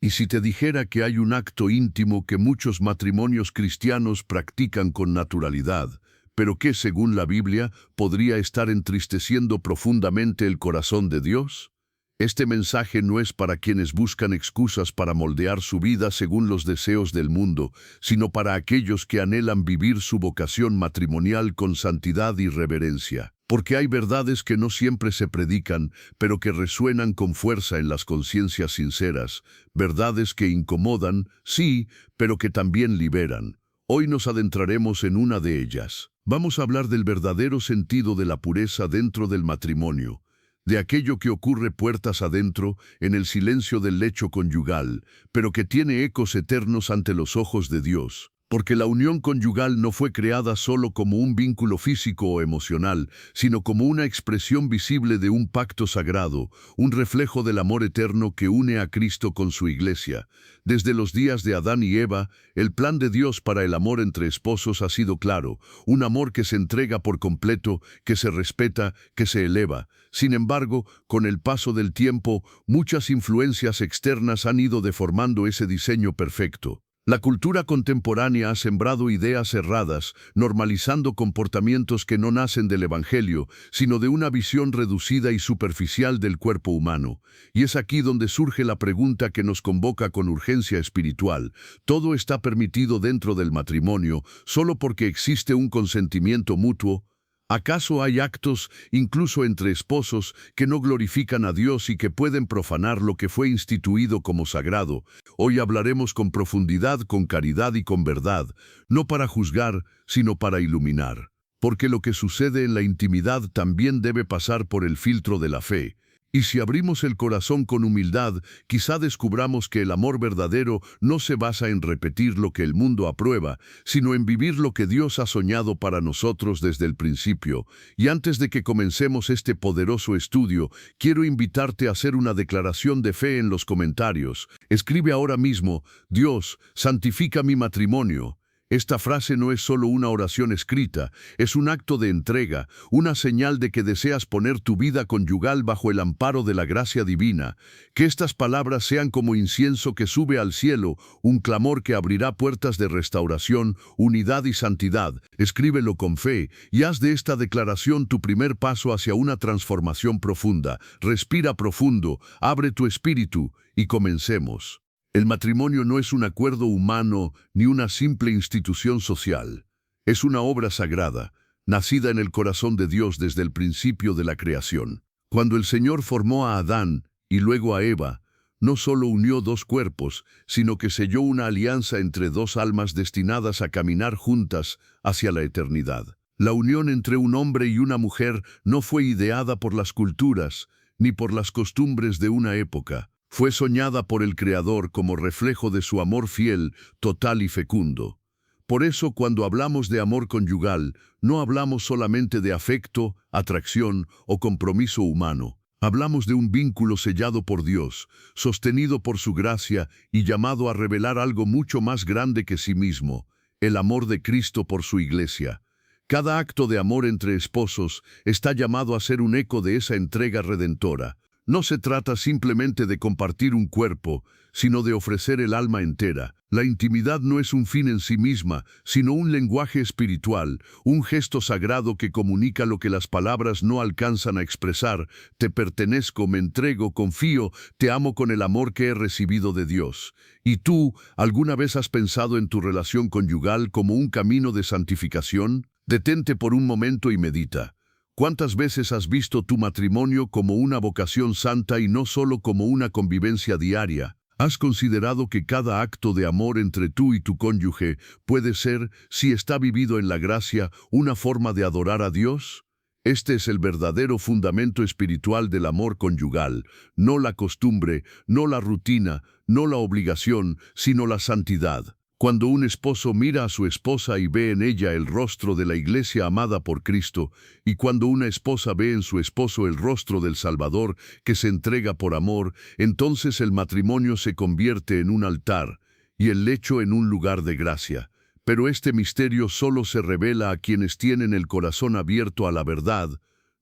Y si te dijera que hay un acto íntimo que muchos matrimonios cristianos practican con naturalidad, pero que, según la Biblia, podría estar entristeciendo profundamente el corazón de Dios? Este mensaje no es para quienes buscan excusas para moldear su vida según los deseos del mundo, sino para aquellos que anhelan vivir su vocación matrimonial con santidad y reverencia. Porque hay verdades que no siempre se predican, pero que resuenan con fuerza en las conciencias sinceras, verdades que incomodan, sí, pero que también liberan. Hoy nos adentraremos en una de ellas. Vamos a hablar del verdadero sentido de la pureza dentro del matrimonio, de aquello que ocurre puertas adentro, en el silencio del lecho conyugal, pero que tiene ecos eternos ante los ojos de Dios. Porque la unión conyugal no fue creada solo como un vínculo físico o emocional, sino como una expresión visible de un pacto sagrado, un reflejo del amor eterno que une a Cristo con su Iglesia. Desde los días de Adán y Eva, el plan de Dios para el amor entre esposos ha sido claro, un amor que se entrega por completo, que se respeta, que se eleva. Sin embargo, con el paso del tiempo, muchas influencias externas han ido deformando ese diseño perfecto. La cultura contemporánea ha sembrado ideas erradas, normalizando comportamientos que no nacen del Evangelio, sino de una visión reducida y superficial del cuerpo humano. Y es aquí donde surge la pregunta que nos convoca con urgencia espiritual. ¿Todo está permitido dentro del matrimonio solo porque existe un consentimiento mutuo? ¿Acaso hay actos, incluso entre esposos, que no glorifican a Dios y que pueden profanar lo que fue instituido como sagrado? Hoy hablaremos con profundidad, con caridad y con verdad, no para juzgar, sino para iluminar. Porque lo que sucede en la intimidad también debe pasar por el filtro de la fe. Y si abrimos el corazón con humildad, quizá descubramos que el amor verdadero no se basa en repetir lo que el mundo aprueba, sino en vivir lo que Dios ha soñado para nosotros desde el principio. Y antes de que comencemos este poderoso estudio, quiero invitarte a hacer una declaración de fe en los comentarios. Escribe ahora mismo: Dios, santifica mi matrimonio. Esta frase no es solo una oración escrita, es un acto de entrega, una señal de que deseas poner tu vida conyugal bajo el amparo de la gracia divina. Que estas palabras sean como incienso que sube al cielo, un clamor que abrirá puertas de restauración, unidad y santidad. Escríbelo con fe y haz de esta declaración tu primer paso hacia una transformación profunda. Respira profundo, abre tu espíritu y comencemos. El matrimonio no es un acuerdo humano ni una simple institución social. Es una obra sagrada, nacida en el corazón de Dios desde el principio de la creación. Cuando el Señor formó a Adán y luego a Eva, no solo unió dos cuerpos, sino que selló una alianza entre dos almas destinadas a caminar juntas hacia la eternidad. La unión entre un hombre y una mujer no fue ideada por las culturas ni por las costumbres de una época. Fue soñada por el Creador como reflejo de su amor fiel, total y fecundo. Por eso, cuando hablamos de amor conyugal, no hablamos solamente de afecto, atracción o compromiso humano. Hablamos de un vínculo sellado por Dios, sostenido por su gracia y llamado a revelar algo mucho más grande que sí mismo, el amor de Cristo por su Iglesia. Cada acto de amor entre esposos está llamado a ser un eco de esa entrega redentora. No se trata simplemente de compartir un cuerpo, sino de ofrecer el alma entera. La intimidad no es un fin en sí misma, sino un lenguaje espiritual, un gesto sagrado que comunica lo que las palabras no alcanzan a expresar. Te pertenezco, me entrego, confío, te amo con el amor que he recibido de Dios. ¿Y tú, alguna vez has pensado en tu relación conyugal como un camino de santificación? Detente por un momento y medita. ¿Cuántas veces has visto tu matrimonio como una vocación santa y no solo como una convivencia diaria? ¿Has considerado que cada acto de amor entre tú y tu cónyuge puede ser, si está vivido en la gracia, una forma de adorar a Dios? Este es el verdadero fundamento espiritual del amor conyugal, no la costumbre, no la rutina, no la obligación, sino la santidad. Cuando un esposo mira a su esposa y ve en ella el rostro de la Iglesia amada por Cristo, y cuando una esposa ve en su esposo el rostro del Salvador que se entrega por amor, entonces el matrimonio se convierte en un altar y el lecho en un lugar de gracia. Pero este misterio solo se revela a quienes tienen el corazón abierto a la verdad,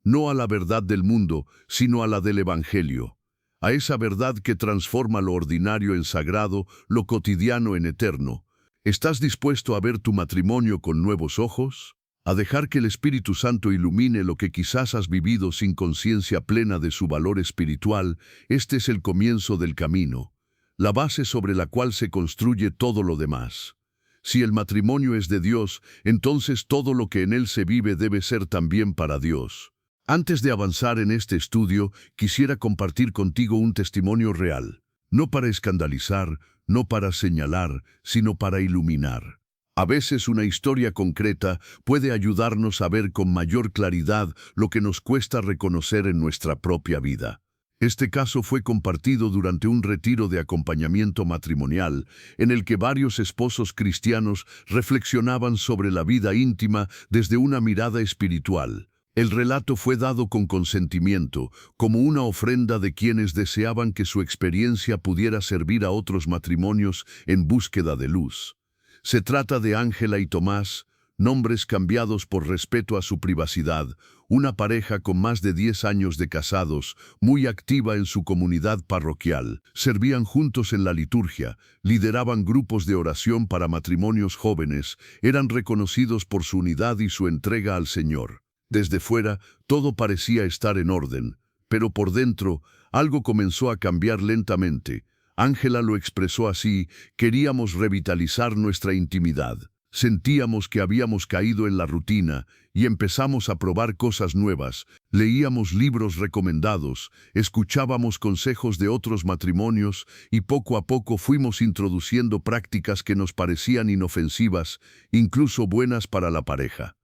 no a la verdad del mundo, sino a la del Evangelio. a esa verdad que transforma lo ordinario en sagrado, lo cotidiano en eterno. ¿Estás dispuesto a ver tu matrimonio con nuevos ojos? ¿A dejar que el Espíritu Santo ilumine lo que quizás has vivido sin conciencia plena de su valor espiritual? Este es el comienzo del camino, la base sobre la cual se construye todo lo demás. Si el matrimonio es de Dios, entonces todo lo que en él se vive debe ser también para Dios. Antes de avanzar en este estudio, quisiera compartir contigo un testimonio real, no para escandalizar, no para señalar, sino para iluminar. A veces una historia concreta puede ayudarnos a ver con mayor claridad lo que nos cuesta reconocer en nuestra propia vida. Este caso fue compartido durante un retiro de acompañamiento matrimonial, en el que varios esposos cristianos reflexionaban sobre la vida íntima desde una mirada espiritual. El relato fue dado con consentimiento, como una ofrenda de quienes deseaban que su experiencia pudiera servir a otros matrimonios en búsqueda de luz. Se trata de Ángela y Tomás, nombres cambiados por respeto a su privacidad, una pareja con más de 10 años de casados, muy activa en su comunidad parroquial. Servían juntos en la liturgia, lideraban grupos de oración para matrimonios jóvenes, eran reconocidos por su unidad y su entrega al Señor. Desde fuera, todo parecía estar en orden, pero por dentro, algo comenzó a cambiar lentamente. Ángela lo expresó así: queríamos revitalizar nuestra intimidad. Sentíamos que habíamos caído en la rutina y empezamos a probar cosas nuevas. Leíamos libros recomendados, escuchábamos consejos de otros matrimonios y poco a poco fuimos introduciendo prácticas que nos parecían inofensivas, incluso buenas para la pareja.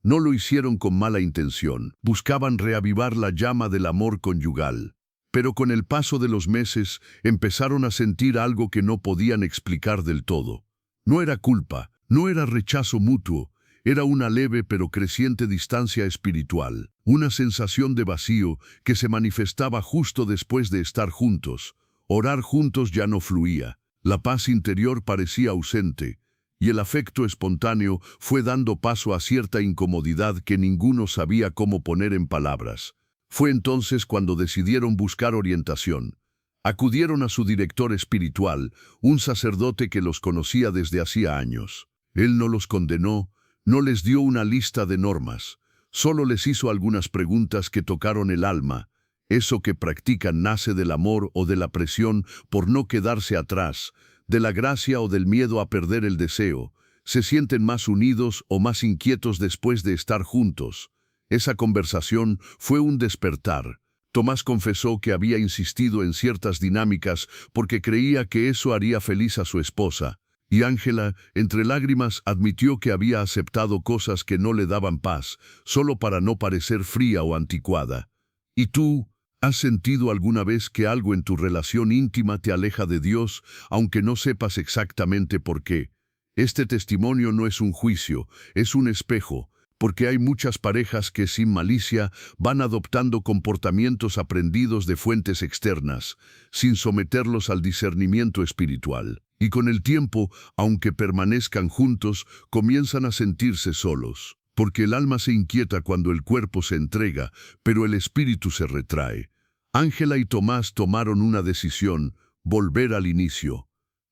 No lo hicieron con mala intención, buscaban reavivar la llama del amor conyugal. Pero con el paso de los meses empezaron a sentir algo que no podían explicar del todo. No era culpa, no era rechazo mutuo, era una leve pero creciente distancia espiritual, una sensación de vacío que se manifestaba justo después de estar juntos. Orar juntos ya no fluía, la paz interior parecía ausente, y el afecto espontáneo fue dando paso a cierta incomodidad que ninguno sabía cómo poner en palabras. Fue entonces cuando decidieron buscar orientación. Acudieron a su director espiritual, un sacerdote que los conocía desde hacía años. Él no los condenó, no les dio una lista de normas, solo les hizo algunas preguntas que tocaron el alma. ¿Eso que practican nace del amor o de la presión por no quedarse atrás, de la gracia o del miedo a perder el deseo? ¿Se sienten más unidos o más inquietos después de estar juntos? Esa conversación fue un despertar. Tomás confesó que había insistido en ciertas dinámicas porque creía que eso haría feliz a su esposa, y Ángela, entre lágrimas, admitió que había aceptado cosas que no le daban paz, solo para no parecer fría o anticuada. ¿Y tú? ¿Has sentido alguna vez que algo en tu relación íntima te aleja de Dios, aunque no sepas exactamente por qué? Este testimonio no es un juicio, es un espejo, porque hay muchas parejas que sin malicia van adoptando comportamientos aprendidos de fuentes externas, sin someterlos al discernimiento espiritual. Y con el tiempo, aunque permanezcan juntos, comienzan a sentirse solos, porque el alma se inquieta cuando el cuerpo se entrega, pero el espíritu se retrae. Ángela y Tomás tomaron una decisión: volver al inicio,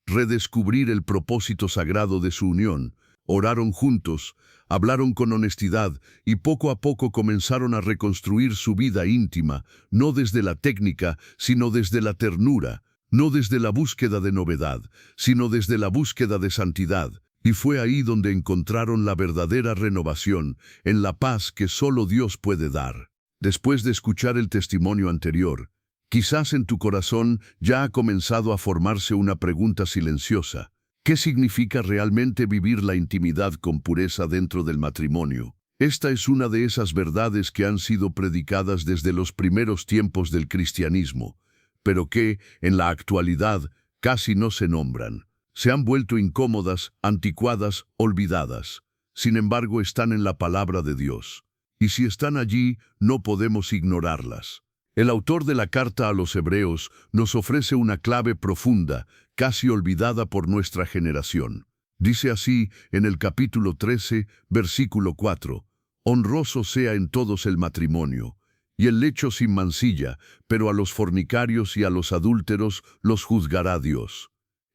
redescubrir el propósito sagrado de su unión. Oraron juntos, hablaron con honestidad y poco a poco comenzaron a reconstruir su vida íntima, no desde la técnica, sino desde la ternura, no desde la búsqueda de novedad, sino desde la búsqueda de santidad. Y fue ahí donde encontraron la verdadera renovación, en la paz que solo Dios puede dar. Después de escuchar el testimonio anterior, quizás en tu corazón ya ha comenzado a formarse una pregunta silenciosa. ¿Qué significa realmente vivir la intimidad con pureza dentro del matrimonio? Esta es una de esas verdades que han sido predicadas desde los primeros tiempos del cristianismo, pero que, en la actualidad, casi no se nombran. Se han vuelto incómodas, anticuadas, olvidadas. Sin embargo, están en la palabra de Dios. Y si están allí, no podemos ignorarlas. El autor de la carta a los Hebreos nos ofrece una clave profunda, casi olvidada por nuestra generación. Dice así en el capítulo 13, versículo 4, «Honroso sea en todos el matrimonio, y el lecho sin mancilla, pero a los fornicarios y a los adúlteros los juzgará Dios.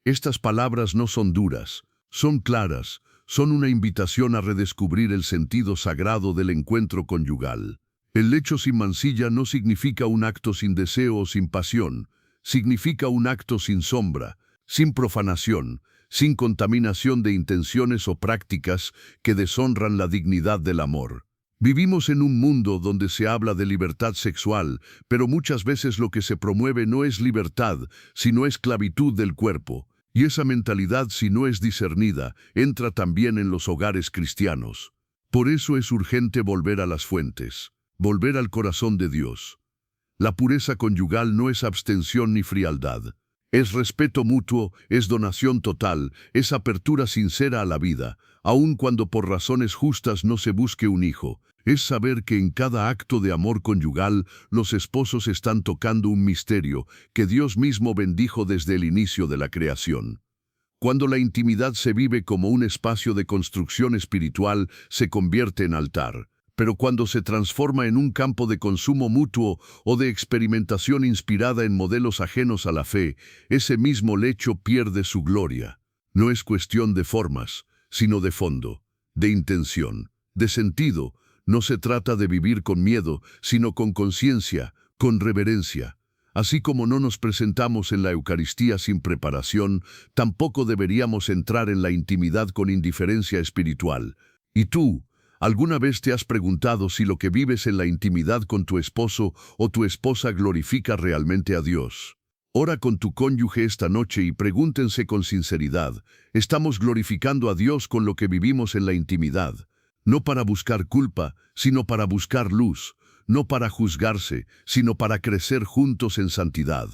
Estas palabras no son duras, son claras, son una invitación a redescubrir el sentido sagrado del encuentro conyugal. El lecho sin mancilla no significa un acto sin deseo o sin pasión, significa un acto sin sombra, sin profanación, sin contaminación de intenciones o prácticas que deshonran la dignidad del amor. Vivimos en un mundo donde se habla de libertad sexual, pero muchas veces lo que se promueve no es libertad, sino esclavitud del cuerpo. Y esa mentalidad, si no es discernida, entra también en los hogares cristianos. Por eso es urgente volver a las fuentes, volver al corazón de Dios. La pureza conyugal no es abstención ni frialdad. Es respeto mutuo, es donación total, es apertura sincera a la vida, aun cuando por razones justas no se busque un hijo. Es saber que en cada acto de amor conyugal los esposos están tocando un misterio que Dios mismo bendijo desde el inicio de la creación. Cuando la intimidad se vive como un espacio de construcción espiritual, se convierte en altar. Pero cuando se transforma en un campo de consumo mutuo o de experimentación inspirada en modelos ajenos a la fe, ese mismo lecho pierde su gloria. No es cuestión de formas, sino de fondo, de intención, de sentido. No se trata de vivir con miedo, sino con conciencia, con reverencia. Así como no nos presentamos en la Eucaristía sin preparación, tampoco deberíamos entrar en la intimidad con indiferencia espiritual. ¿Y tú? ¿Alguna vez te has preguntado si lo que vives en la intimidad con tu esposo o tu esposa glorifica realmente a Dios? Ora con tu cónyuge esta noche y pregúntense con sinceridad, ¿estamos glorificando a Dios con lo que vivimos en la intimidad? No para buscar culpa, sino para buscar luz, no para juzgarse, sino para crecer juntos en santidad.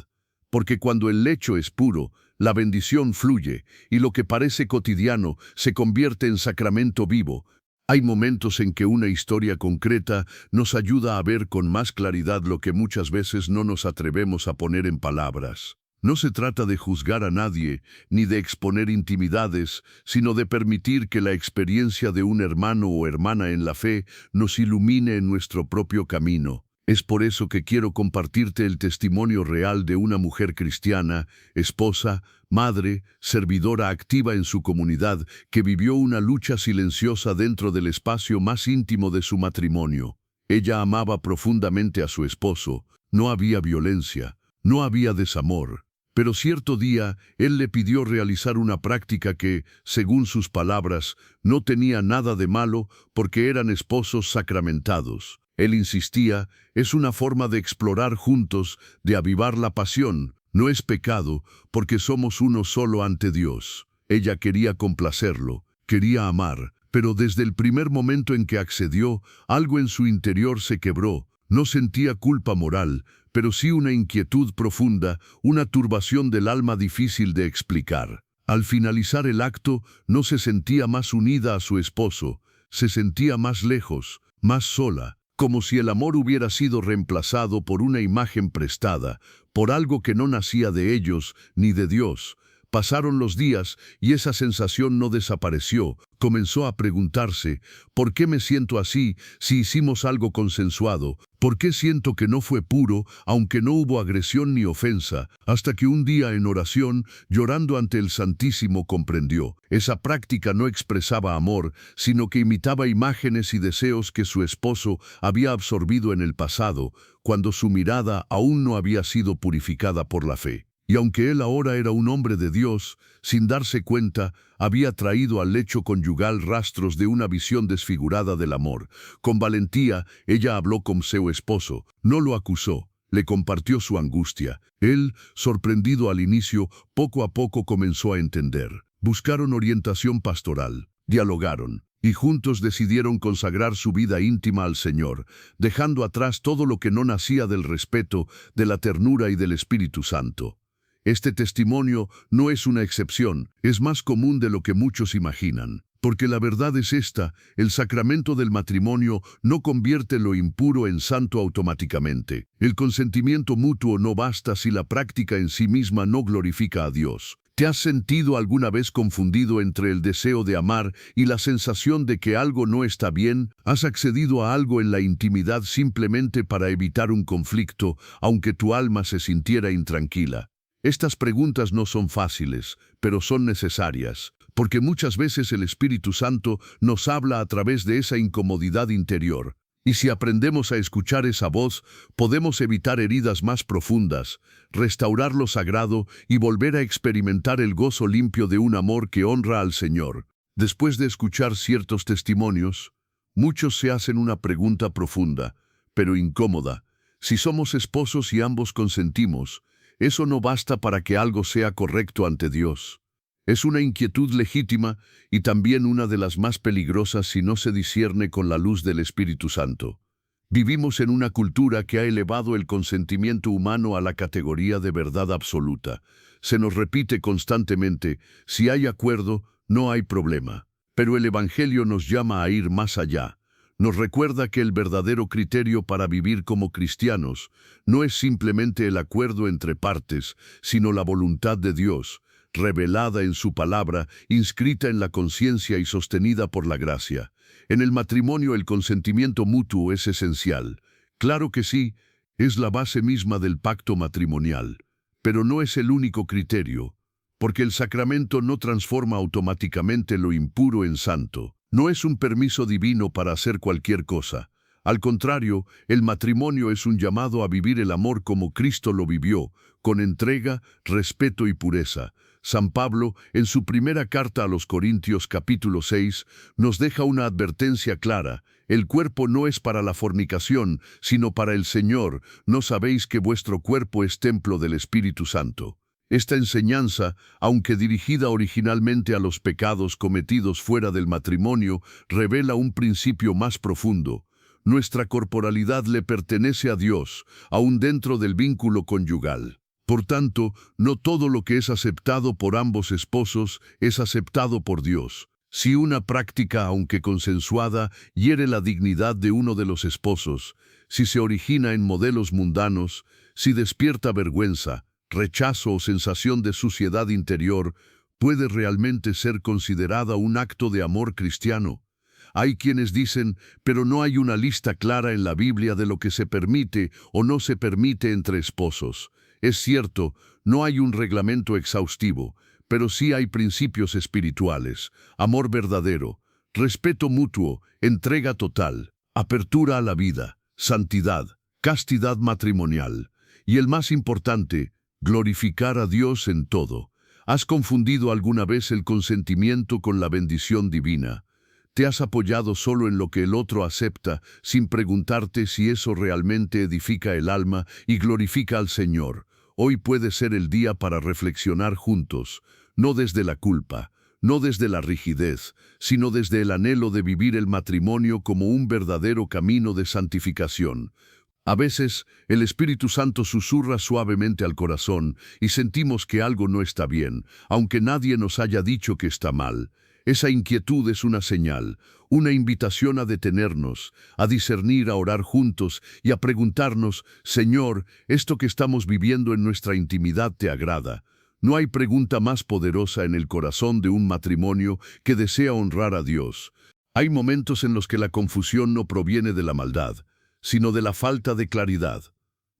Porque cuando el lecho es puro, la bendición fluye, y lo que parece cotidiano se convierte en sacramento vivo. Hay momentos en que una historia concreta nos ayuda a ver con más claridad lo que muchas veces no nos atrevemos a poner en palabras. No se trata de juzgar a nadie, ni de exponer intimidades, sino de permitir que la experiencia de un hermano o hermana en la fe nos ilumine en nuestro propio camino. Es por eso que quiero compartirte el testimonio real de una mujer cristiana, esposa, madre, servidora activa en su comunidad, que vivió una lucha silenciosa dentro del espacio más íntimo de su matrimonio. Ella amaba profundamente a su esposo, no había violencia, no había desamor. Pero cierto día, él le pidió realizar una práctica que, según sus palabras, no tenía nada de malo porque eran esposos sacramentados. Él insistía, es una forma de explorar juntos, de avivar la pasión, no es pecado, porque somos uno solo ante Dios. Ella quería complacerlo, quería amar, pero desde el primer momento en que accedió, algo en su interior se quebró. No sentía culpa moral, pero sí una inquietud profunda, una turbación del alma difícil de explicar. Al finalizar el acto, no se sentía más unida a su esposo, se sentía más lejos, más sola, como si el amor hubiera sido reemplazado por una imagen prestada, por algo que no nacía de ellos ni de Dios. Pasaron los días y esa sensación no desapareció. Comenzó a preguntarse, ¿por qué me siento así si hicimos algo consensuado? ¿Por qué siento que no fue puro, aunque no hubo agresión ni ofensa? Hasta que un día en oración, llorando ante el Santísimo, comprendió. Esa práctica no expresaba amor, sino que imitaba imágenes y deseos que su esposo había absorbido en el pasado, cuando su mirada aún no había sido purificada por la fe. Y aunque él ahora era un hombre de Dios, sin darse cuenta, había traído al lecho conyugal rastros de una visión desfigurada del amor. Con valentía, ella habló con su esposo, no lo acusó, le compartió su angustia. Él, sorprendido al inicio, poco a poco comenzó a entender. Buscaron orientación pastoral, dialogaron, y juntos decidieron consagrar su vida íntima al Señor, dejando atrás todo lo que no nacía del respeto, de la ternura y del Espíritu Santo. Este testimonio no es una excepción, es más común de lo que muchos imaginan. Porque la verdad es esta, el sacramento del matrimonio no convierte lo impuro en santo automáticamente. El consentimiento mutuo no basta si la práctica en sí misma no glorifica a Dios. ¿Te has sentido alguna vez confundido entre el deseo de amar y la sensación de que algo no está bien? ¿Has accedido a algo en la intimidad simplemente para evitar un conflicto, aunque tu alma se sintiera intranquila? Estas preguntas no son fáciles, pero son necesarias, porque muchas veces el Espíritu Santo nos habla a través de esa incomodidad interior. Y si aprendemos a escuchar esa voz, podemos evitar heridas más profundas, restaurar lo sagrado y volver a experimentar el gozo limpio de un amor que honra al Señor. Después de escuchar ciertos testimonios, muchos se hacen una pregunta profunda, pero incómoda. Si somos esposos y ambos consentimos, eso no basta para que algo sea correcto ante Dios. Es una inquietud legítima y también una de las más peligrosas si no se discierne con la luz del Espíritu Santo. Vivimos en una cultura que ha elevado el consentimiento humano a la categoría de verdad absoluta. Se nos repite constantemente, si hay acuerdo, no hay problema. Pero el Evangelio nos llama a ir más allá. Nos recuerda que el verdadero criterio para vivir como cristianos no es simplemente el acuerdo entre partes, sino la voluntad de Dios, revelada en su palabra, inscrita en la conciencia y sostenida por la gracia. En el matrimonio el consentimiento mutuo es esencial. Claro que sí, es la base misma del pacto matrimonial, pero no es el único criterio, porque el sacramento no transforma automáticamente lo impuro en santo. No es un permiso divino para hacer cualquier cosa. Al contrario, el matrimonio es un llamado a vivir el amor como Cristo lo vivió, con entrega, respeto y pureza. San Pablo, en su primera carta a los Corintios capítulo 6, nos deja una advertencia clara. El cuerpo no es para la fornicación, sino para el Señor. ¿No sabéis que vuestro cuerpo es templo del Espíritu Santo? Esta enseñanza, aunque dirigida originalmente a los pecados cometidos fuera del matrimonio, revela un principio más profundo. Nuestra corporalidad le pertenece a Dios, aún dentro del vínculo conyugal. Por tanto, no todo lo que es aceptado por ambos esposos es aceptado por Dios. Si una práctica, aunque consensuada, hiere la dignidad de uno de los esposos, si se origina en modelos mundanos, si despierta vergüenza, rechazo o sensación de suciedad interior, puede realmente ser considerada un acto de amor cristiano. Hay quienes dicen, pero no hay una lista clara en la Biblia de lo que se permite o no se permite entre esposos. Es cierto, no hay un reglamento exhaustivo, pero sí hay principios espirituales, amor verdadero, respeto mutuo, entrega total, apertura a la vida, santidad, castidad matrimonial. Y el más importante, glorificar a Dios en todo. ¿Has confundido alguna vez el consentimiento con la bendición divina? ¿Te has apoyado solo en lo que el otro acepta, sin preguntarte si eso realmente edifica el alma y glorifica al Señor? Hoy puede ser el día para reflexionar juntos, no desde la culpa, no desde la rigidez, sino desde el anhelo de vivir el matrimonio como un verdadero camino de santificación. A veces, el Espíritu Santo susurra suavemente al corazón y sentimos que algo no está bien, aunque nadie nos haya dicho que está mal. Esa inquietud es una señal, una invitación a detenernos, a discernir, a orar juntos y a preguntarnos, Señor, ¿esto que estamos viviendo en nuestra intimidad te agrada? No hay pregunta más poderosa en el corazón de un matrimonio que desea honrar a Dios. Hay momentos en los que la confusión no proviene de la maldad, sino de la falta de claridad.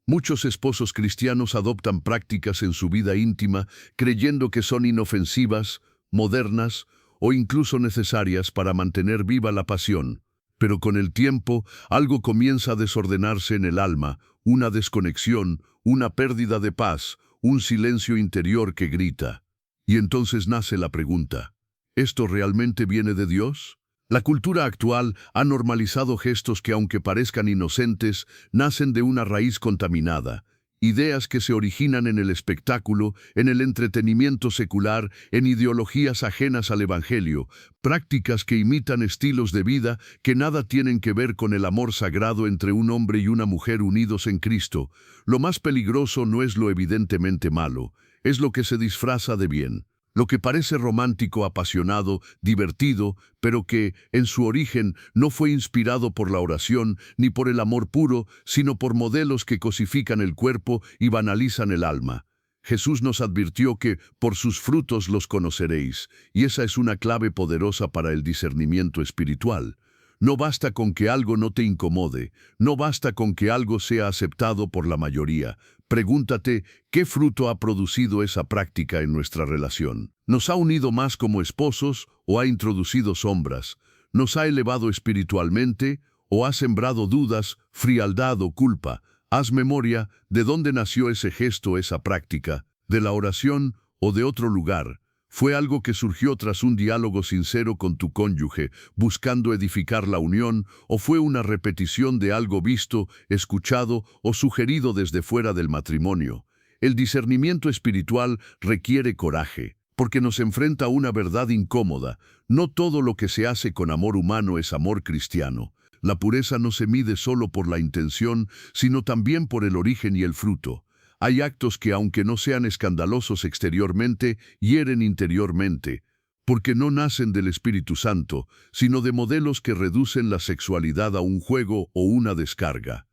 Muchos esposos cristianos adoptan prácticas en su vida íntima creyendo que son inofensivas, modernas o incluso necesarias para mantener viva la pasión. Pero con el tiempo, algo comienza a desordenarse en el alma, una desconexión, una pérdida de paz, un silencio interior que grita. Y entonces nace la pregunta, ¿esto realmente viene de Dios? La cultura actual ha normalizado gestos que, aunque parezcan inocentes, nacen de una raíz contaminada. Ideas que se originan en el espectáculo, en el entretenimiento secular, en ideologías ajenas al Evangelio, prácticas que imitan estilos de vida que nada tienen que ver con el amor sagrado entre un hombre y una mujer unidos en Cristo. Lo más peligroso no es lo evidentemente malo, es lo que se disfraza de bien. Lo que parece romántico, apasionado, divertido, pero que, en su origen, no fue inspirado por la oración ni por el amor puro, sino por modelos que cosifican el cuerpo y banalizan el alma. Jesús nos advirtió que por sus frutos los conoceréis, y esa es una clave poderosa para el discernimiento espiritual. No basta con que algo no te incomode, no basta con que algo sea aceptado por la mayoría. Pregúntate, ¿qué fruto ha producido esa práctica en nuestra relación? ¿Nos ha unido más como esposos o ha introducido sombras? ¿Nos ha elevado espiritualmente o ha sembrado dudas, frialdad o culpa? Haz memoria de dónde nació ese gesto, esa práctica, de la oración o de otro lugar. ¿Fue algo que surgió tras un diálogo sincero con tu cónyuge, buscando edificar la unión, o fue una repetición de algo visto, escuchado o sugerido desde fuera del matrimonio? El discernimiento espiritual requiere coraje, porque nos enfrenta a una verdad incómoda. No todo lo que se hace con amor humano es amor cristiano. La pureza no se mide solo por la intención, sino también por el origen y el fruto. Hay actos que, aunque no sean escandalosos exteriormente, hieren interiormente, porque no nacen del Espíritu Santo, sino de modelos que reducen la sexualidad a un juego o una descarga.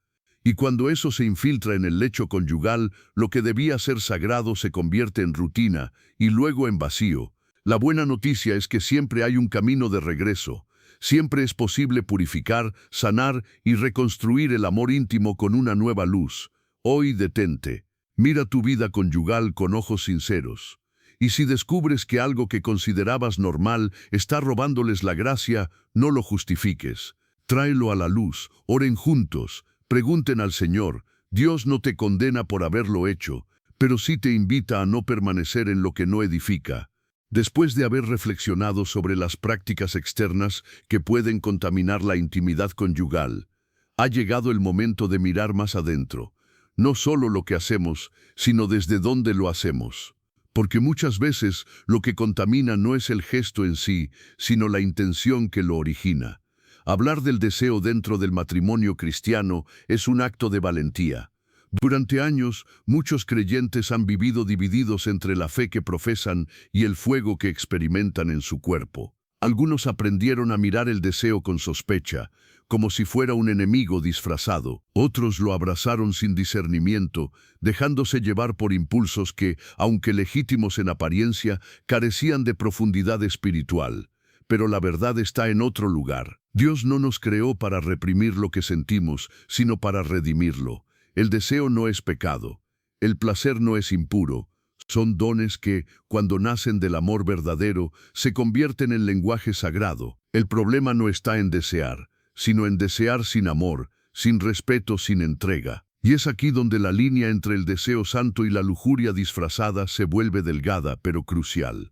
Y cuando eso se infiltra en el lecho conyugal, lo que debía ser sagrado se convierte en rutina y luego en vacío. La buena noticia es que siempre hay un camino de regreso. Siempre es posible purificar, sanar y reconstruir el amor íntimo con una nueva luz. Hoy detente. Mira tu vida conyugal con ojos sinceros. Y si descubres que algo que considerabas normal está robándoles la gracia, no lo justifiques. Tráelo a la luz, oren juntos, pregunten al Señor. Dios no te condena por haberlo hecho, pero sí te invita a no permanecer en lo que no edifica. Después de haber reflexionado sobre las prácticas externas que pueden contaminar la intimidad conyugal, ha llegado el momento de mirar más adentro. No solo lo que hacemos, sino desde dónde lo hacemos. Porque muchas veces lo que contamina no es el gesto en sí, sino la intención que lo origina. Hablar del deseo dentro del matrimonio cristiano es un acto de valentía. Durante años, muchos creyentes han vivido divididos entre la fe que profesan y el fuego que experimentan en su cuerpo. Algunos aprendieron a mirar el deseo con sospecha, como si fuera un enemigo disfrazado. Otros lo abrazaron sin discernimiento, dejándose llevar por impulsos que, aunque legítimos en apariencia, carecían de profundidad espiritual. Pero la verdad está en otro lugar. Dios no nos creó para reprimir lo que sentimos, sino para redimirlo. El deseo no es pecado. El placer no es impuro. Son dones que, cuando nacen del amor verdadero, se convierten en lenguaje sagrado. El problema no está en desear, sino en desear sin amor, sin respeto, sin entrega. Y es aquí donde la línea entre el deseo santo y la lujuria disfrazada se vuelve delgada, pero crucial.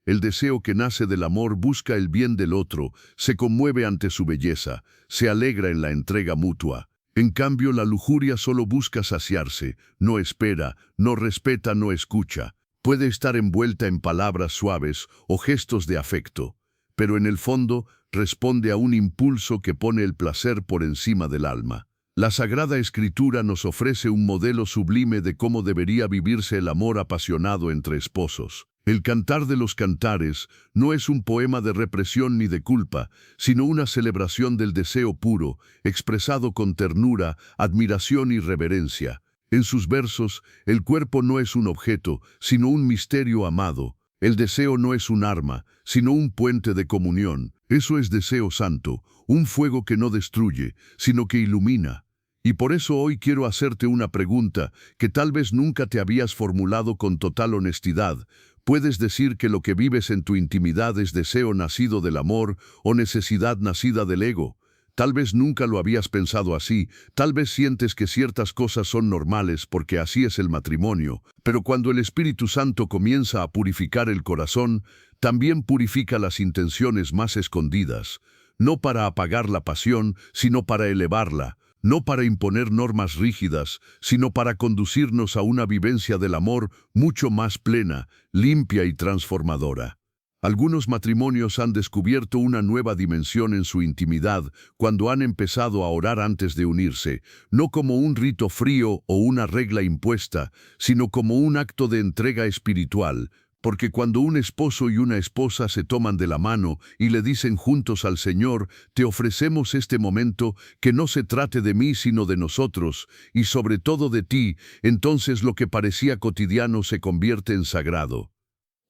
El deseo que nace del amor busca el bien del otro, se conmueve ante su belleza, se alegra en la entrega mutua. En cambio, la lujuria solo busca saciarse, no espera, no respeta, no escucha. Puede estar envuelta en palabras suaves o gestos de afecto, pero en el fondo responde a un impulso que pone el placer por encima del alma. La Sagrada Escritura nos ofrece un modelo sublime de cómo debería vivirse el amor apasionado entre esposos. El Cantar de los Cantares no es un poema de represión ni de culpa, sino una celebración del deseo puro, expresado con ternura, admiración y reverencia. En sus versos, el cuerpo no es un objeto, sino un misterio amado. El deseo no es un arma, sino un puente de comunión. Eso es deseo santo, un fuego que no destruye, sino que ilumina. Y por eso hoy quiero hacerte una pregunta que tal vez nunca te habías formulado con total honestidad. ¿Puedes decir que lo que vives en tu intimidad es deseo nacido del amor o necesidad nacida del ego? Tal vez nunca lo habías pensado así, tal vez sientes que ciertas cosas son normales porque así es el matrimonio, pero cuando el Espíritu Santo comienza a purificar el corazón, también purifica las intenciones más escondidas, no para apagar la pasión, sino para elevarla. No para imponer normas rígidas, sino para conducirnos a una vivencia del amor mucho más plena, limpia y transformadora. Algunos matrimonios han descubierto una nueva dimensión en su intimidad cuando han empezado a orar antes de unirse, no como un rito frío o una regla impuesta, sino como un acto de entrega espiritual, Porque cuando un esposo y una esposa se toman de la mano y le dicen juntos al Señor, te ofrecemos este momento, que no se trate de mí sino de nosotros, y sobre todo de ti, entonces lo que parecía cotidiano se convierte en sagrado.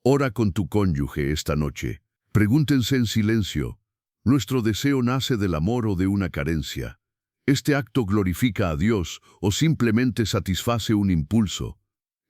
Ora con tu cónyuge esta noche. Pregúntense en silencio. ¿Nuestro deseo nace del amor o de una carencia? ¿Este acto glorifica a Dios o simplemente satisface un impulso?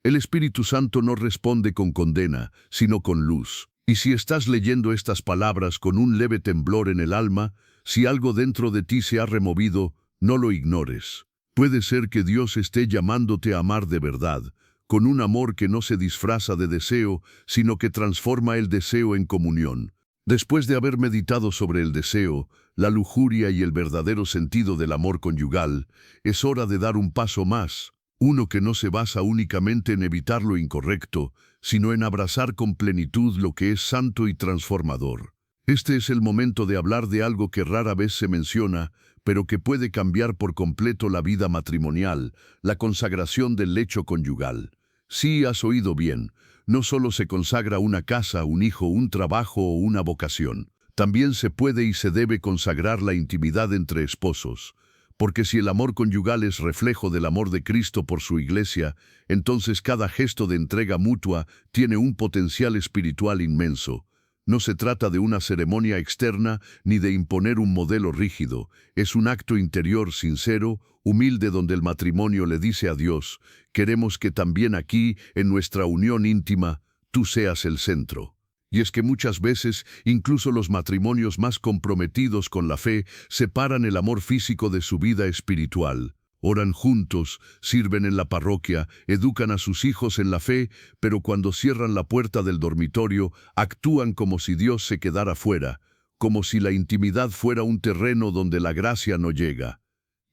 El Espíritu Santo no responde con condena, sino con luz. Y si estás leyendo estas palabras con un leve temblor en el alma, si algo dentro de ti se ha removido, no lo ignores. Puede ser que Dios esté llamándote a amar de verdad, con un amor que no se disfraza de deseo, sino que transforma el deseo en comunión. Después de haber meditado sobre el deseo, la lujuria y el verdadero sentido del amor conyugal, es hora de dar un paso más. Uno que no se basa únicamente en evitar lo incorrecto, sino en abrazar con plenitud lo que es santo y transformador. Este es el momento de hablar de algo que rara vez se menciona, pero que puede cambiar por completo la vida matrimonial, la consagración del lecho conyugal. Sí, has oído bien, no solo se consagra una casa, un hijo, un trabajo o una vocación. También se puede y se debe consagrar la intimidad entre esposos. Porque si el amor conyugal es reflejo del amor de Cristo por su Iglesia, entonces cada gesto de entrega mutua tiene un potencial espiritual inmenso. No se trata de una ceremonia externa ni de imponer un modelo rígido. Es un acto interior sincero, humilde, donde el matrimonio le dice a Dios: queremos que también aquí, en nuestra unión íntima, tú seas el centro. Y es que muchas veces, incluso los matrimonios más comprometidos con la fe, separan el amor físico de su vida espiritual. Oran juntos, sirven en la parroquia, educan a sus hijos en la fe, pero cuando cierran la puerta del dormitorio, actúan como si Dios se quedara fuera, como si la intimidad fuera un terreno donde la gracia no llega.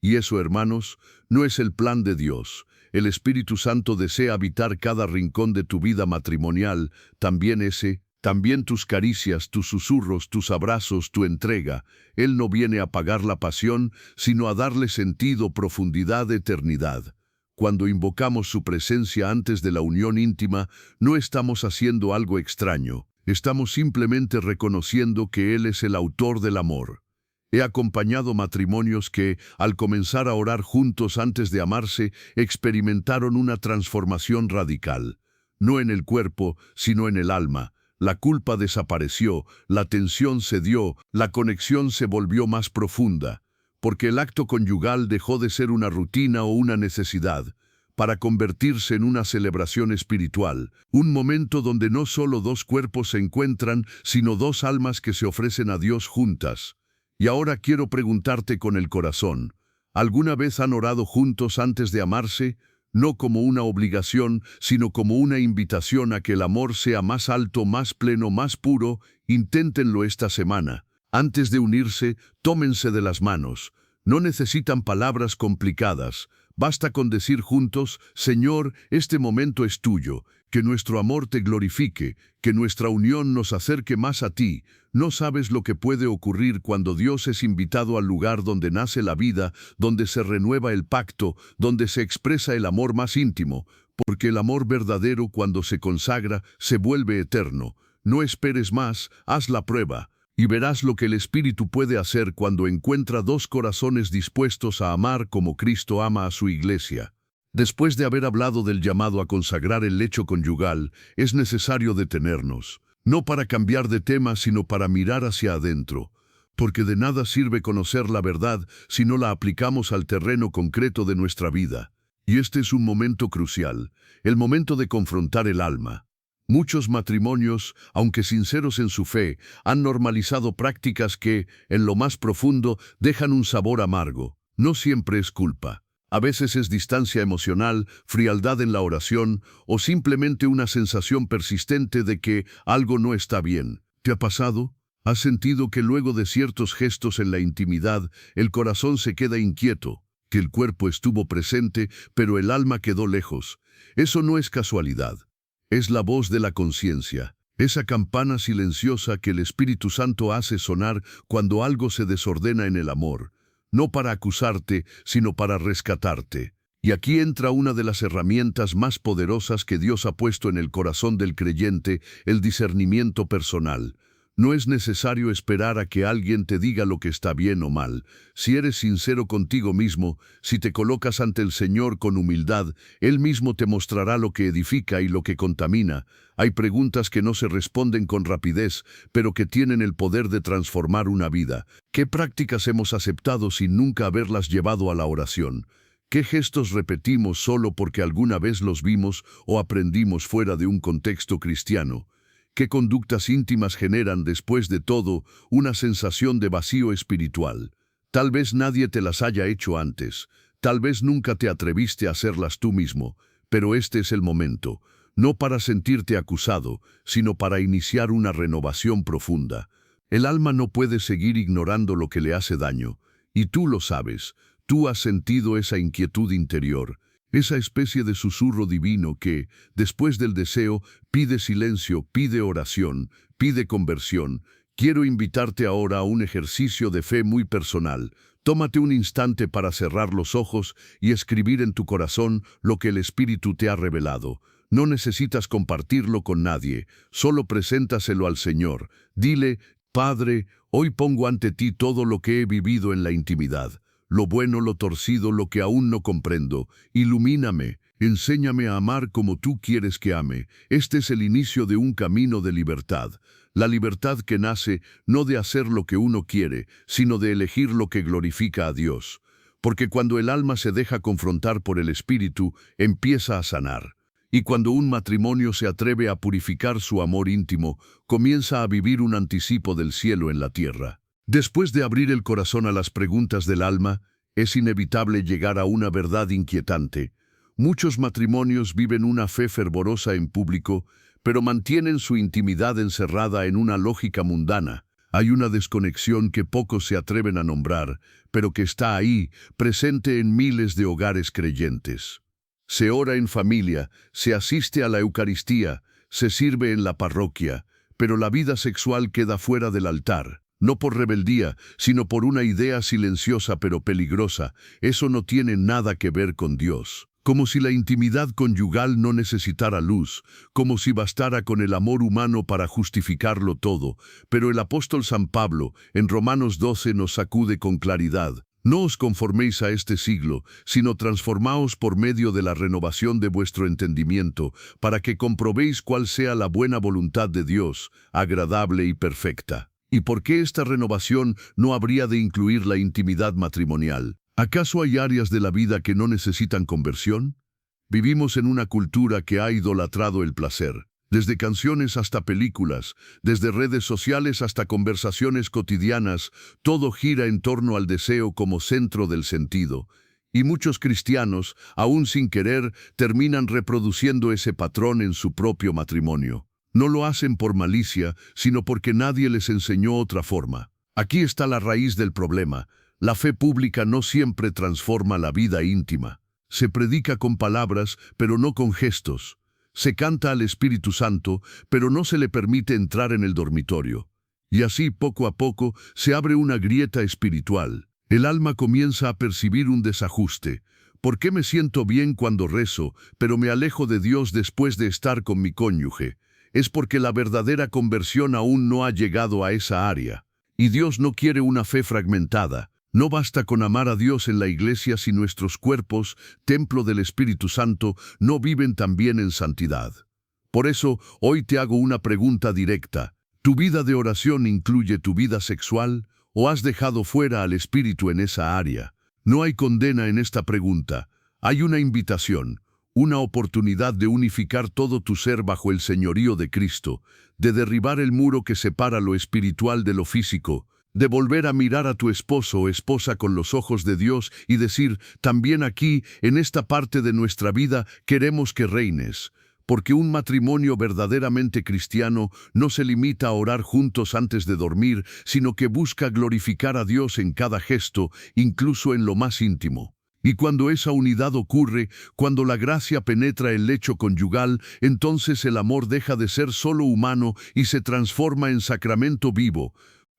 Y eso, hermanos, no es el plan de Dios. El Espíritu Santo desea habitar cada rincón de tu vida matrimonial, también tus caricias, tus susurros, tus abrazos, tu entrega. Él no viene a apagar la pasión, sino a darle sentido, profundidad, eternidad. Cuando invocamos su presencia antes de la unión íntima, no estamos haciendo algo extraño. Estamos simplemente reconociendo que Él es el autor del amor. He acompañado matrimonios que, al comenzar a orar juntos antes de amarse, experimentaron una transformación radical. No en el cuerpo, sino en el alma. La culpa desapareció, la tensión cedió, la conexión se volvió más profunda, porque el acto conyugal dejó de ser una rutina o una necesidad, para convertirse en una celebración espiritual, un momento donde no solo dos cuerpos se encuentran, sino dos almas que se ofrecen a Dios juntas. Y ahora quiero preguntarte con el corazón, ¿alguna vez han orado juntos antes de amarse? No como una obligación, sino como una invitación a que el amor sea más alto, más pleno, más puro. Inténtenlo esta semana. Antes de unirse, tómense de las manos. No necesitan palabras complicadas. Basta con decir juntos: Señor, este momento es tuyo. Que nuestro amor te glorifique, que nuestra unión nos acerque más a ti. No sabes lo que puede ocurrir cuando Dios es invitado al lugar donde nace la vida, donde se renueva el pacto, donde se expresa el amor más íntimo, porque el amor verdadero, cuando se consagra, se vuelve eterno. No esperes más, haz la prueba, y verás lo que el Espíritu puede hacer cuando encuentra dos corazones dispuestos a amar como Cristo ama a su Iglesia. Después de haber hablado del llamado a consagrar el lecho conyugal, es necesario detenernos, no para cambiar de tema, sino para mirar hacia adentro, porque de nada sirve conocer la verdad si no la aplicamos al terreno concreto de nuestra vida. Y este es un momento crucial, el momento de confrontar el alma. Muchos matrimonios, aunque sinceros en su fe, han normalizado prácticas que, en lo más profundo, dejan un sabor amargo. No siempre es culpa. A veces es distancia emocional, frialdad en la oración o simplemente una sensación persistente de que algo no está bien. ¿Te ha pasado? ¿Has sentido que luego de ciertos gestos en la intimidad, el corazón se queda inquieto, que el cuerpo estuvo presente, pero el alma quedó lejos? Eso no es casualidad. Es la voz de la conciencia, esa campana silenciosa que el Espíritu Santo hace sonar cuando algo se desordena en el amor. No para acusarte, sino para rescatarte. Y aquí entra una de las herramientas más poderosas que Dios ha puesto en el corazón del creyente, el discernimiento personal. No es necesario esperar a que alguien te diga lo que está bien o mal. Si eres sincero contigo mismo, si te colocas ante el Señor con humildad, Él mismo te mostrará lo que edifica y lo que contamina. Hay preguntas que no se responden con rapidez, pero que tienen el poder de transformar una vida. ¿Qué prácticas hemos aceptado sin nunca haberlas llevado a la oración? ¿Qué gestos repetimos solo porque alguna vez los vimos o aprendimos fuera de un contexto cristiano? ¿Qué conductas íntimas generan, después de todo, una sensación de vacío espiritual? Tal vez nadie te las haya hecho antes, tal vez nunca te atreviste a hacerlas tú mismo, pero este es el momento, no para sentirte acusado, sino para iniciar una renovación profunda. El alma no puede seguir ignorando lo que le hace daño, y tú lo sabes. Tú has sentido esa inquietud interior, esa especie de susurro divino que, después del deseo, pide silencio, pide oración, pide conversión. Quiero invitarte ahora a un ejercicio de fe muy personal. Tómate un instante para cerrar los ojos y escribir en tu corazón lo que el Espíritu te ha revelado. No necesitas compartirlo con nadie, solo preséntaselo al Señor. Dile: Padre, hoy pongo ante ti todo lo que he vivido en la intimidad. Lo bueno, lo torcido, lo que aún no comprendo. Ilumíname, enséñame a amar como tú quieres que ame. Este es el inicio de un camino de libertad. La libertad que nace no de hacer lo que uno quiere, sino de elegir lo que glorifica a Dios. Porque cuando el alma se deja confrontar por el Espíritu, empieza a sanar. Y cuando un matrimonio se atreve a purificar su amor íntimo, comienza a vivir un anticipo del cielo en la tierra. Después de abrir el corazón a las preguntas del alma, es inevitable llegar a una verdad inquietante. Muchos matrimonios viven una fe fervorosa en público, pero mantienen su intimidad encerrada en una lógica mundana. Hay una desconexión que pocos se atreven a nombrar, pero que está ahí, presente en miles de hogares creyentes. Se ora en familia, se asiste a la Eucaristía, se sirve en la parroquia, pero la vida sexual queda fuera del altar. No por rebeldía, sino por una idea silenciosa pero peligrosa. Eso no tiene nada que ver con Dios. Como si la intimidad conyugal no necesitara luz, como si bastara con el amor humano para justificarlo todo. Pero el apóstol San Pablo, en Romanos 12, nos sacude con claridad: no os conforméis a este siglo, sino transformaos por medio de la renovación de vuestro entendimiento, para que comprobéis cuál sea la buena voluntad de Dios, agradable y perfecta. ¿Y por qué esta renovación no habría de incluir la intimidad matrimonial? ¿Acaso hay áreas de la vida que no necesitan conversión? Vivimos en una cultura que ha idolatrado el placer. Desde canciones hasta películas, desde redes sociales hasta conversaciones cotidianas, todo gira en torno al deseo como centro del sentido. Y muchos cristianos, aún sin querer, terminan reproduciendo ese patrón en su propio matrimonio. No lo hacen por malicia, sino porque nadie les enseñó otra forma. Aquí está la raíz del problema. La fe pública no siempre transforma la vida íntima. Se predica con palabras, pero no con gestos. Se canta al Espíritu Santo, pero no se le permite entrar en el dormitorio. Y así, poco a poco, se abre una grieta espiritual. El alma comienza a percibir un desajuste. ¿Por qué me siento bien cuando rezo, pero me alejo de Dios después de estar con mi cónyuge? Es porque la verdadera conversión aún no ha llegado a esa área. Y Dios no quiere una fe fragmentada. No basta con amar a Dios en la iglesia si nuestros cuerpos, templo del Espíritu Santo, no viven también en santidad. Por eso, hoy te hago una pregunta directa. ¿Tu vida de oración incluye tu vida sexual o has dejado fuera al Espíritu en esa área? No hay condena en esta pregunta. Hay una invitación. Una oportunidad de unificar todo tu ser bajo el señorío de Cristo, de derribar el muro que separa lo espiritual de lo físico, de volver a mirar a tu esposo o esposa con los ojos de Dios y decir: también aquí, en esta parte de nuestra vida, queremos que reines. Porque un matrimonio verdaderamente cristiano no se limita a orar juntos antes de dormir, sino que busca glorificar a Dios en cada gesto, incluso en lo más íntimo. Y cuando esa unidad ocurre, cuando la gracia penetra el lecho conyugal, entonces el amor deja de ser solo humano y se transforma en sacramento vivo.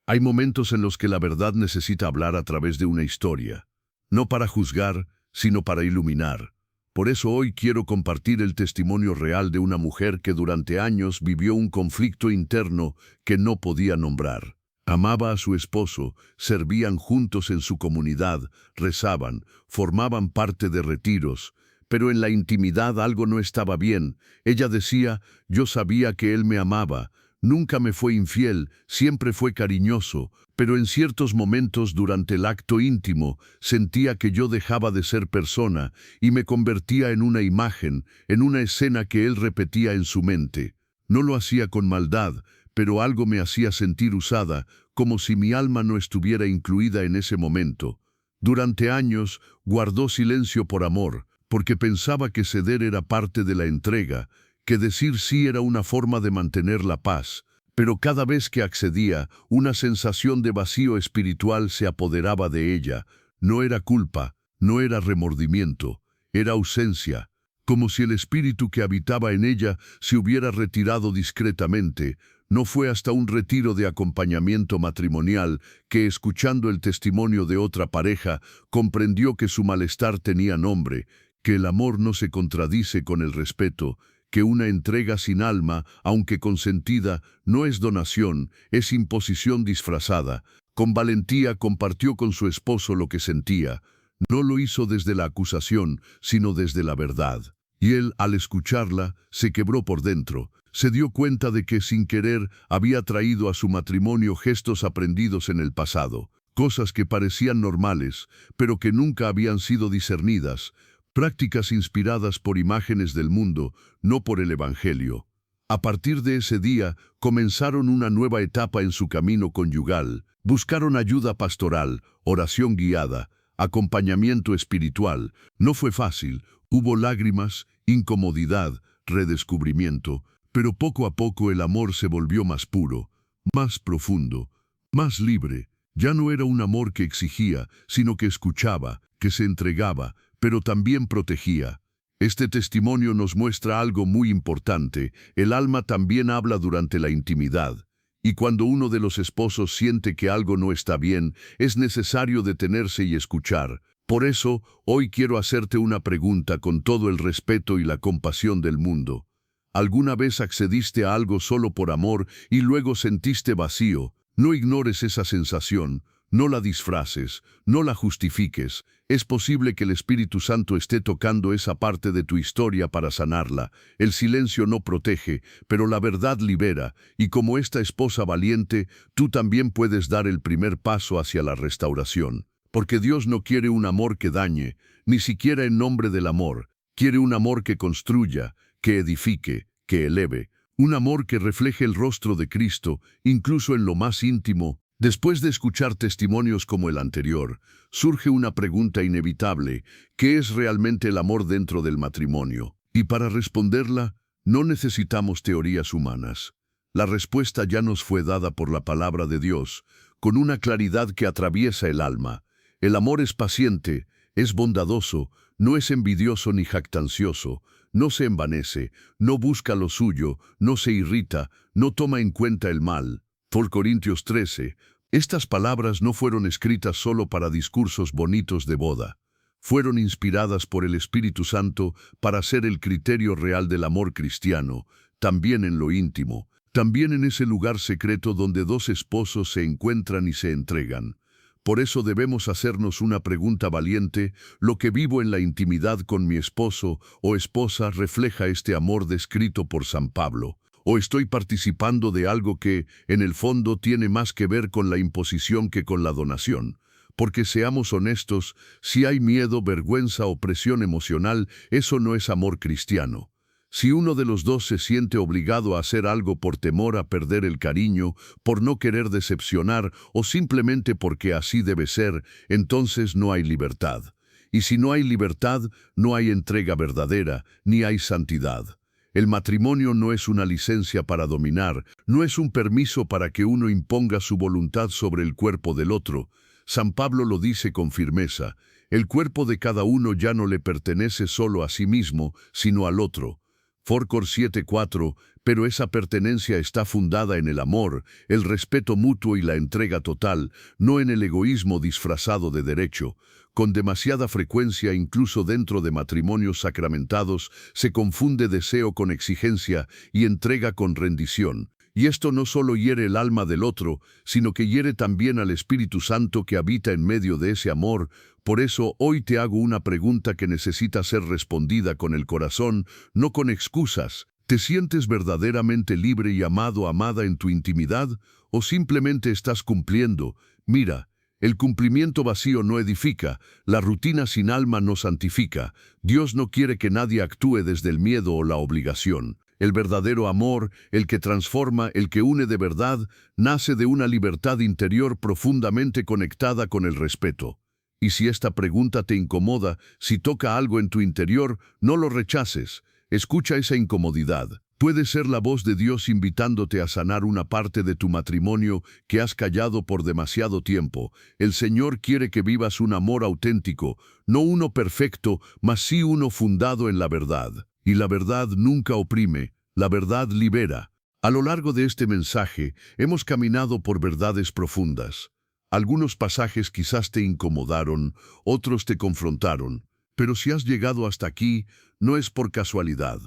Hay momentos en los que la verdad necesita hablar a través de una historia. No para juzgar, sino para iluminar. Por eso hoy quiero compartir el testimonio real de una mujer que durante años vivió un conflicto interno que no podía nombrar. Amaba a su esposo, servían juntos en su comunidad, rezaban, formaban parte de retiros, pero en la intimidad algo no estaba bien. Ella decía, yo sabía que él me amaba, nunca me fue infiel, siempre fue cariñoso, pero en ciertos momentos durante el acto íntimo sentía que yo dejaba de ser persona y me convertía en una imagen, en una escena que él repetía en su mente. No lo hacía con maldad, pero algo me hacía sentir usada, como si mi alma no estuviera incluida en ese momento. Durante años guardó silencio por amor, porque pensaba que ceder era parte de la entrega, que decir sí era una forma de mantener la paz. Pero cada vez que accedía, una sensación de vacío espiritual se apoderaba de ella. No era culpa, no era remordimiento, era ausencia, como si el espíritu que habitaba en ella se hubiera retirado discretamente. No fue hasta un retiro de acompañamiento matrimonial que, escuchando el testimonio de otra pareja, comprendió que su malestar tenía nombre, que el amor no se contradice con el respeto, que una entrega sin alma, aunque consentida, no es donación, es imposición disfrazada. Con valentía compartió con su esposo lo que sentía. No lo hizo desde la acusación, sino desde la verdad. Y él, al escucharla, se quebró por dentro. Se dio cuenta de que, sin querer, había traído a su matrimonio gestos aprendidos en el pasado, cosas que parecían normales, pero que nunca habían sido discernidas, prácticas inspiradas por imágenes del mundo, no por el Evangelio. A partir de ese día, comenzaron una nueva etapa en su camino conyugal. Buscaron ayuda pastoral, oración guiada, acompañamiento espiritual. No fue fácil, hubo lágrimas, incomodidad, redescubrimiento, pero poco a poco el amor se volvió más puro, más profundo, más libre. Ya no era un amor que exigía, sino que escuchaba, que se entregaba, pero también protegía. Este testimonio nos muestra algo muy importante. El alma también habla durante la intimidad. Y cuando uno de los esposos siente que algo no está bien, es necesario detenerse y escuchar. Por eso, hoy quiero hacerte una pregunta con todo el respeto y la compasión del mundo. ¿Alguna vez accediste a algo solo por amor y luego sentiste vacío? No ignores esa sensación. No la disfraces, no la justifiques. Es posible que el Espíritu Santo esté tocando esa parte de tu historia para sanarla. El silencio no protege, pero la verdad libera, y como esta esposa valiente, tú también puedes dar el primer paso hacia la restauración. Porque Dios no quiere un amor que dañe, ni siquiera en nombre del amor. Quiere un amor que construya, que edifique, que eleve. Un amor que refleje el rostro de Cristo, incluso en lo más íntimo. Después de escuchar testimonios como el anterior, surge una pregunta inevitable: ¿qué es realmente el amor dentro del matrimonio? Y para responderla, no necesitamos teorías humanas. La respuesta ya nos fue dada por la palabra de Dios, con una claridad que atraviesa el alma. El amor es paciente, es bondadoso, no es envidioso ni jactancioso, no se envanece, no busca lo suyo, no se irrita, no toma en cuenta el mal. Por Corintios 13, estas palabras no fueron escritas solo para discursos bonitos de boda. Fueron inspiradas por el Espíritu Santo para ser el criterio real del amor cristiano, también en lo íntimo, también en ese lugar secreto donde dos esposos se encuentran y se entregan. Por eso debemos hacernos una pregunta valiente: ¿lo que vivo en la intimidad con mi esposo o esposa refleja este amor descrito por San Pablo? ¿O estoy participando de algo que, en el fondo, tiene más que ver con la imposición que con la donación? Porque seamos honestos, si hay miedo, vergüenza o presión emocional, eso no es amor cristiano. Si uno de los dos se siente obligado a hacer algo por temor a perder el cariño, por no querer decepcionar o simplemente porque así debe ser, entonces no hay libertad. Y si no hay libertad, no hay entrega verdadera, ni hay santidad. El matrimonio no es una licencia para dominar, no es un permiso para que uno imponga su voluntad sobre el cuerpo del otro. San Pablo lo dice con firmeza: el cuerpo de cada uno ya no le pertenece solo a sí mismo, sino al otro. Forcor 7:4, pero esa pertenencia está fundada en el amor, el respeto mutuo y la entrega total, no en el egoísmo disfrazado de derecho. Con demasiada frecuencia, incluso dentro de matrimonios sacramentados, se confunde deseo con exigencia y entrega con rendición. Y esto no solo hiere el alma del otro, sino que hiere también al Espíritu Santo que habita en medio de ese amor. Por eso hoy te hago una pregunta que necesita ser respondida con el corazón, no con excusas. ¿Te sientes verdaderamente libre y amado, amada en tu intimidad? ¿O simplemente estás cumpliendo? Mira, el cumplimiento vacío no edifica, la rutina sin alma no santifica. Dios no quiere que nadie actúe desde el miedo o la obligación. El verdadero amor, el que transforma, el que une de verdad, nace de una libertad interior profundamente conectada con el respeto. Y si esta pregunta te incomoda, si toca algo en tu interior, no lo rechaces. Escucha esa incomodidad. Puede ser la voz de Dios invitándote a sanar una parte de tu matrimonio que has callado por demasiado tiempo. El Señor quiere que vivas un amor auténtico, no uno perfecto, mas sí uno fundado en la verdad. Y la verdad nunca oprime, la verdad libera. A lo largo de este mensaje hemos caminado por verdades profundas. Algunos pasajes quizás te incomodaron, otros te confrontaron. Pero si has llegado hasta aquí, no es por casualidad.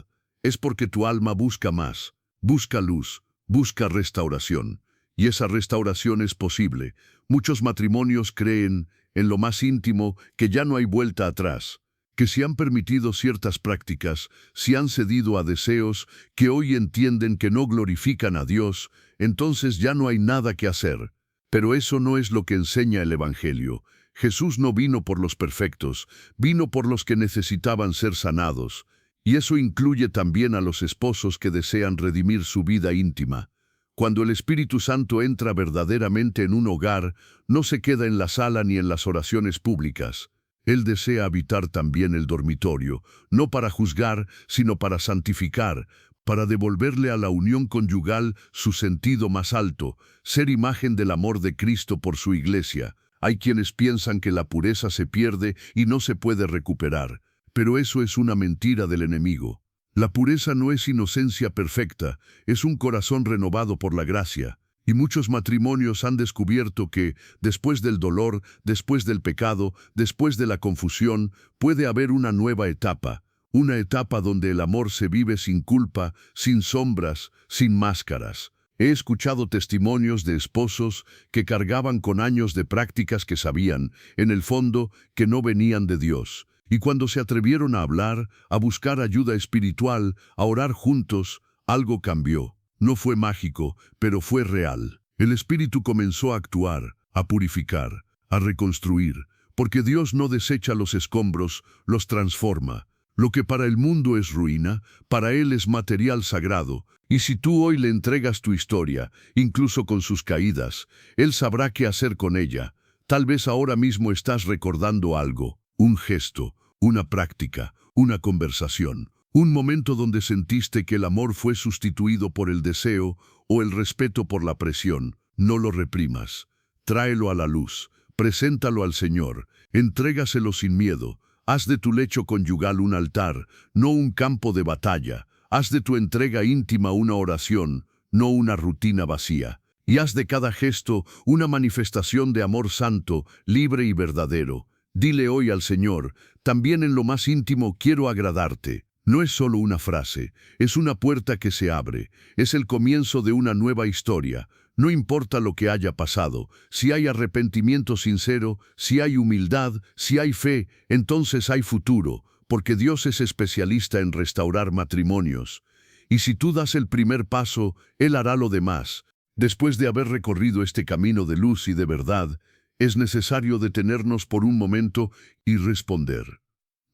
Es porque tu alma busca más, busca luz, busca restauración. Y esa restauración es posible. Muchos matrimonios creen, en lo más íntimo, que ya no hay vuelta atrás. Que si han permitido ciertas prácticas, si han cedido a deseos que hoy entienden que no glorifican a Dios, entonces ya no hay nada que hacer. Pero eso no es lo que enseña el Evangelio. Jesús no vino por los perfectos, vino por los que necesitaban ser sanados. Y eso incluye también a los esposos que desean redimir su vida íntima. Cuando el Espíritu Santo entra verdaderamente en un hogar, no se queda en la sala ni en las oraciones públicas. Él desea habitar también el dormitorio, no para juzgar, sino para santificar, para devolverle a la unión conyugal su sentido más alto, ser imagen del amor de Cristo por su Iglesia. Hay quienes piensan que la pureza se pierde y no se puede recuperar, pero eso es una mentira del enemigo. La pureza no es inocencia perfecta, es un corazón renovado por la gracia. Y muchos matrimonios han descubierto que, después del dolor, después del pecado, después de la confusión, puede haber una nueva etapa. Una etapa donde el amor se vive sin culpa, sin sombras, sin máscaras. He escuchado testimonios de esposos que cargaban con años de prácticas que sabían, en el fondo, que no venían de Dios. Y cuando se atrevieron a hablar, a buscar ayuda espiritual, a orar juntos, algo cambió. No fue mágico, pero fue real. El Espíritu comenzó a actuar, a purificar, a reconstruir, porque Dios no desecha los escombros, los transforma. Lo que para el mundo es ruina, para Él es material sagrado. Y si tú hoy le entregas tu historia, incluso con sus caídas, Él sabrá qué hacer con ella. Tal vez ahora mismo estás recordando algo, un gesto, una práctica, una conversación. Un momento donde sentiste que el amor fue sustituido por el deseo o el respeto por la presión. No lo reprimas. Tráelo a la luz. Preséntalo al Señor. Entrégaselo sin miedo. Haz de tu lecho conyugal un altar, no un campo de batalla. Haz de tu entrega íntima una oración, no una rutina vacía. Y haz de cada gesto una manifestación de amor santo, libre y verdadero. Dile hoy al Señor, también en lo más íntimo quiero agradarte. No es solo una frase, es una puerta que se abre, es el comienzo de una nueva historia. No importa lo que haya pasado, si hay arrepentimiento sincero, si hay humildad, si hay fe, entonces hay futuro, porque Dios es especialista en restaurar matrimonios. Y si tú das el primer paso, Él hará lo demás. Después de haber recorrido este camino de luz y de verdad, es necesario detenernos por un momento y responder.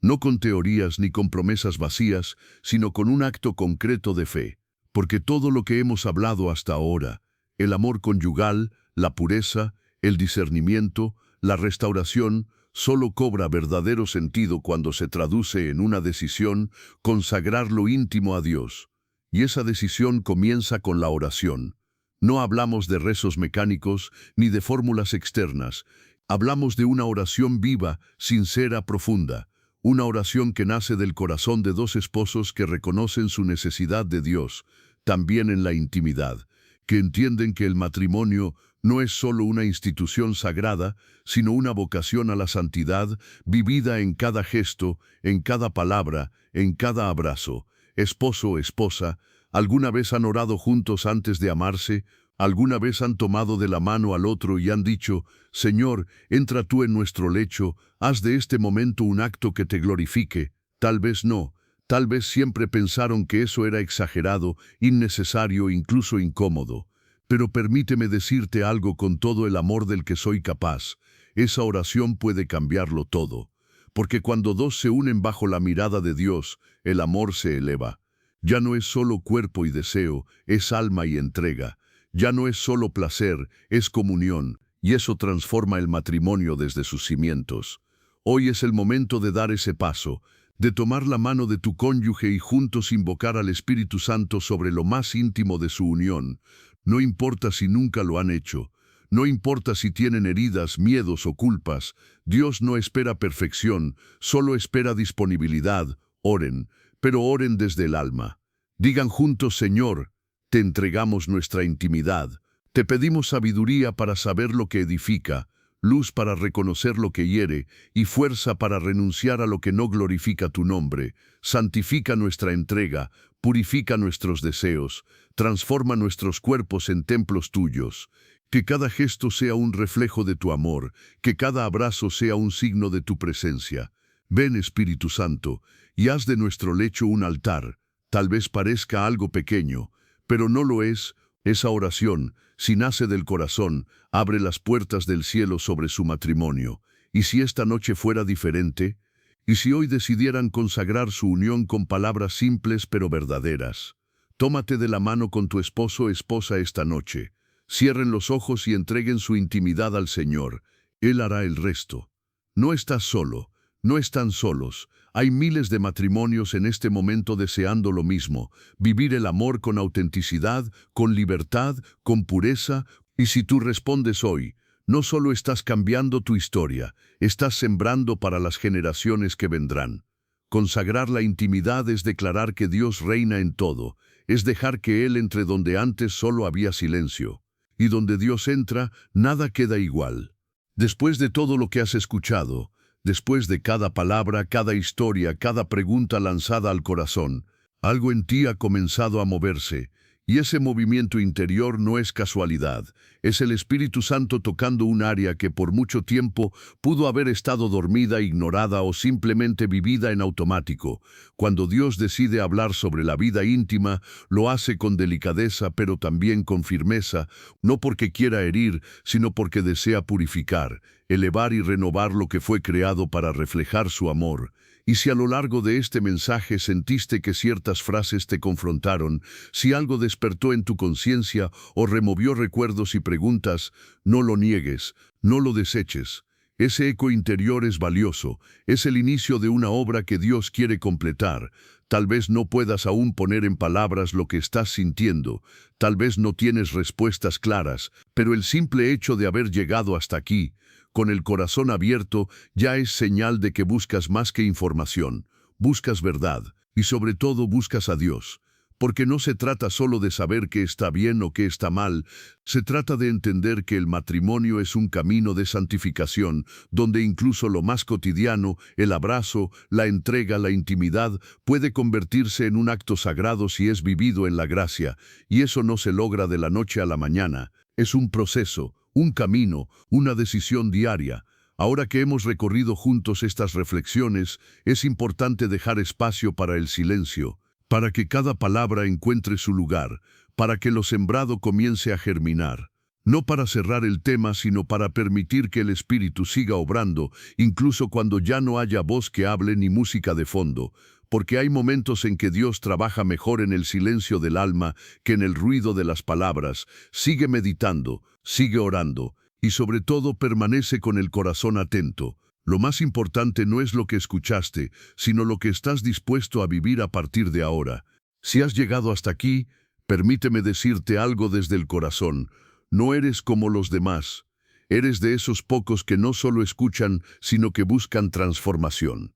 No con teorías ni con promesas vacías, sino con un acto concreto de fe. Porque todo lo que hemos hablado hasta ahora, el amor conyugal, la pureza, el discernimiento, la restauración, solo cobra verdadero sentido cuando se traduce en una decisión, consagrar lo íntimo a Dios. Y esa decisión comienza con la oración. No hablamos de rezos mecánicos ni de fórmulas externas. Hablamos de una oración viva, sincera, profunda. una oración que nace del corazón de dos esposos que reconocen su necesidad de Dios, también en la intimidad, que entienden que el matrimonio no es solo una institución sagrada, sino una vocación a la santidad vivida en cada gesto, en cada palabra, en cada abrazo. Esposo, esposa, ¿alguna vez han orado juntos antes de amarse? ¿Alguna vez han tomado de la mano al otro y han dicho, Señor, entra tú en nuestro lecho, haz de este momento un acto que te glorifique? Tal vez no. Tal vez siempre pensaron que eso era exagerado, innecesario, incluso incómodo. Pero permíteme decirte algo con todo el amor del que soy capaz. Esa oración puede cambiarlo todo. Porque cuando dos se unen bajo la mirada de Dios, el amor se eleva. Ya no es solo cuerpo y deseo, es alma y entrega. Ya no es solo placer, es comunión, y eso transforma el matrimonio desde sus cimientos. Hoy es el momento de dar ese paso, de tomar la mano de tu cónyuge y juntos invocar al Espíritu Santo sobre lo más íntimo de su unión. No importa si nunca lo han hecho, no importa si tienen heridas, miedos o culpas, Dios no espera perfección, solo espera disponibilidad. Oren, pero oren desde el alma. Digan juntos, Señor, te entregamos nuestra intimidad, te pedimos sabiduría para saber lo que edifica, luz para reconocer lo que hiere y fuerza para renunciar a lo que no glorifica tu nombre. Santifica nuestra entrega, purifica nuestros deseos, transforma nuestros cuerpos en templos tuyos. Que cada gesto sea un reflejo de tu amor, que cada abrazo sea un signo de tu presencia. Ven, Espíritu Santo, y haz de nuestro lecho un altar. Tal vez parezca algo pequeño, pero no lo es. Esa oración, si nace del corazón, abre las puertas del cielo sobre su matrimonio. ¿Y si esta noche fuera diferente? ¿Y si hoy decidieran consagrar su unión con palabras simples pero verdaderas? Tómate de la mano con tu esposo o esposa esta noche. Cierren los ojos y entreguen su intimidad al Señor. Él hará el resto. No estás solo, no están solos. Hay miles de matrimonios en este momento deseando lo mismo, vivir el amor con autenticidad, con libertad, con pureza. Y si tú respondes hoy, no solo estás cambiando tu historia, estás sembrando para las generaciones que vendrán. Consagrar la intimidad es declarar que Dios reina en todo, es dejar que Él entre donde antes solo había silencio. Y donde Dios entra, nada queda igual. Después de todo lo que has escuchado, después de cada palabra, cada historia, cada pregunta lanzada al corazón, algo en ti ha comenzado a moverse, y ese movimiento interior no es casualidad, es el Espíritu Santo tocando un área que por mucho tiempo pudo haber estado dormida, ignorada o simplemente vivida en automático. Cuando Dios decide hablar sobre la vida íntima, lo hace con delicadeza pero también con firmeza, no porque quiera herir, sino porque desea purificar, elevar y renovar lo que fue creado para reflejar su amor. Y si a lo largo de este mensaje sentiste que ciertas frases te confrontaron, si algo despertó en tu conciencia o removió recuerdos y preguntas, no lo niegues, no lo deseches. Ese eco interior es valioso, es el inicio de una obra que Dios quiere completar. Tal vez no puedas aún poner en palabras lo que estás sintiendo, tal vez no tienes respuestas claras, pero el simple hecho de haber llegado hasta aquí, con el corazón abierto, ya es señal de que buscas más que información, buscas verdad y sobre todo buscas a Dios. Porque no se trata solo de saber qué está bien o qué está mal, se trata de entender que el matrimonio es un camino de santificación, donde incluso lo más cotidiano, el abrazo, la entrega, la intimidad, puede convertirse en un acto sagrado si es vivido en la gracia, y eso no se logra de la noche a la mañana, es un proceso, un camino, una decisión diaria. Ahora que hemos recorrido juntos estas reflexiones, es importante dejar espacio para el silencio, para que cada palabra encuentre su lugar, para que lo sembrado comience a germinar. No para cerrar el tema, sino para permitir que el Espíritu siga obrando, incluso cuando ya no haya voz que hable ni música de fondo, porque hay momentos en que Dios trabaja mejor en el silencio del alma que en el ruido de las palabras. Sigue meditando, sigue orando, y sobre todo permanece con el corazón atento. Lo más importante no es lo que escuchaste, sino lo que estás dispuesto a vivir a partir de ahora. Si has llegado hasta aquí, permíteme decirte algo desde el corazón. No eres como los demás. Eres de esos pocos que no solo escuchan, sino que buscan transformación.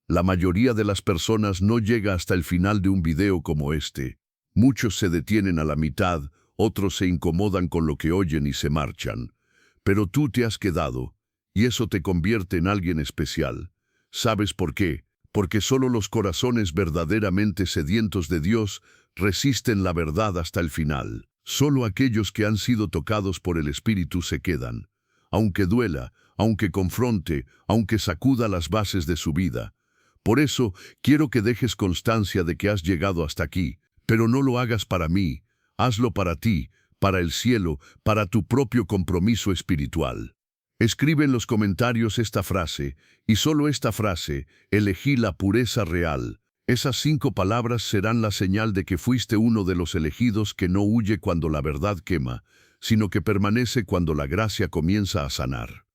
La mayoría de las personas no llega hasta el final de un video como este. Muchos se detienen a la mitad, otros se incomodan con lo que oyen y se marchan. Pero tú te has quedado, y eso te convierte en alguien especial. ¿Sabes por qué? Porque solo los corazones verdaderamente sedientos de Dios resisten la verdad hasta el final. Solo aquellos que han sido tocados por el Espíritu se quedan. Aunque duela, aunque confronte, aunque sacuda las bases de su vida. Por eso, quiero que dejes constancia de que has llegado hasta aquí, pero no lo hagas para mí, hazlo para ti, para el cielo, para tu propio compromiso espiritual. Escribe en los comentarios esta frase, y solo esta frase, elegí la pureza real. Esas 5 palabras serán la señal de que fuiste uno de los elegidos que no huye cuando la verdad quema, sino que permanece cuando la gracia comienza a sanar.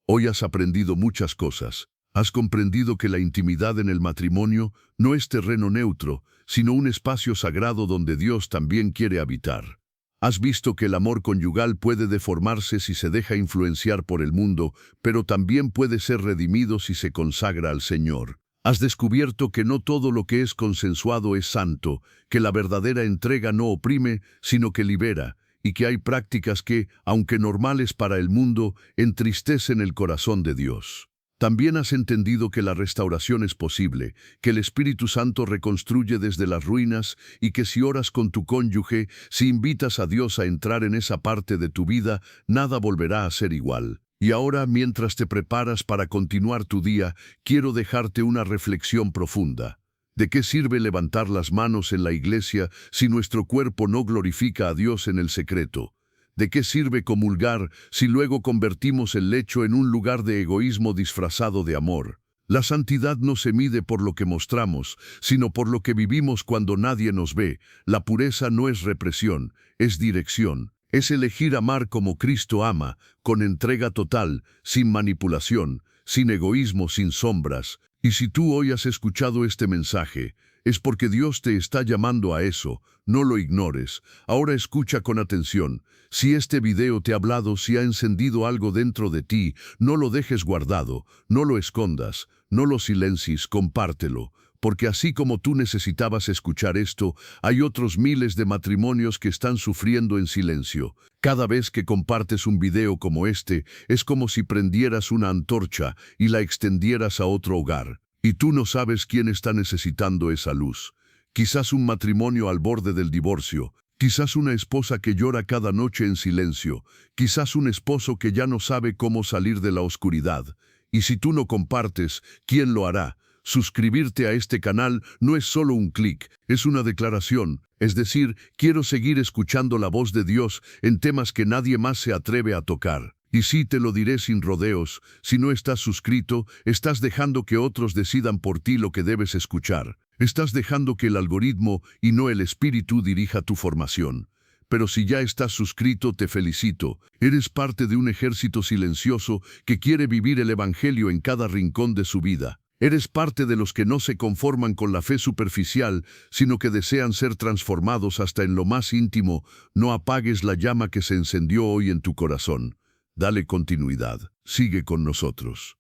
Hoy has aprendido muchas cosas. Has comprendido que la intimidad en el matrimonio no es terreno neutro, sino un espacio sagrado donde Dios también quiere habitar. Has visto que el amor conyugal puede deformarse si se deja influenciar por el mundo, pero también puede ser redimido si se consagra al Señor. Has descubierto que no todo lo que es consensuado es santo, que la verdadera entrega no oprime, sino que libera, y que hay prácticas que, aunque normales para el mundo, entristecen el corazón de Dios. También has entendido que la restauración es posible, que el Espíritu Santo reconstruye desde las ruinas y que si oras con tu cónyuge, si invitas a Dios a entrar en esa parte de tu vida, nada volverá a ser igual. Y ahora, mientras te preparas para continuar tu día, quiero dejarte una reflexión profunda. ¿De qué sirve levantar las manos en la iglesia si nuestro cuerpo no glorifica a Dios en el secreto? ¿De qué sirve comulgar si luego convertimos el lecho en un lugar de egoísmo disfrazado de amor? La santidad no se mide por lo que mostramos, sino por lo que vivimos cuando nadie nos ve. La pureza no es represión, es dirección. Es elegir amar como Cristo ama, con entrega total, sin manipulación, sin egoísmo, sin sombras. Y si tú hoy has escuchado este mensaje, es porque Dios te está llamando a eso. No lo ignores. Ahora escucha con atención. Si este video te ha hablado, si ha encendido algo dentro de ti, no lo dejes guardado, no lo escondas, no lo silencies, compártelo. Porque así como tú necesitabas escuchar esto, hay otros miles de matrimonios que están sufriendo en silencio. Cada vez que compartes un video como este, es como si prendieras una antorcha y la extendieras a otro hogar. Y tú no sabes quién está necesitando esa luz. Quizás un matrimonio al borde del divorcio, quizás una esposa que llora cada noche en silencio, quizás un esposo que ya no sabe cómo salir de la oscuridad. Y si tú no compartes, ¿quién lo hará? Suscribirte a este canal no es solo un clic, es una declaración. Es decir, quiero seguir escuchando la voz de Dios en temas que nadie más se atreve a tocar. Y sí, te lo diré sin rodeos, si no estás suscrito, estás dejando que otros decidan por ti lo que debes escuchar. Estás dejando que el algoritmo y no el espíritu dirija tu formación. Pero si ya estás suscrito, te felicito. Eres parte de un ejército silencioso que quiere vivir el Evangelio en cada rincón de su vida. Eres parte de los que no se conforman con la fe superficial, sino que desean ser transformados hasta en lo más íntimo. No apagues la llama que se encendió hoy en tu corazón. Dale continuidad. Sigue con nosotros.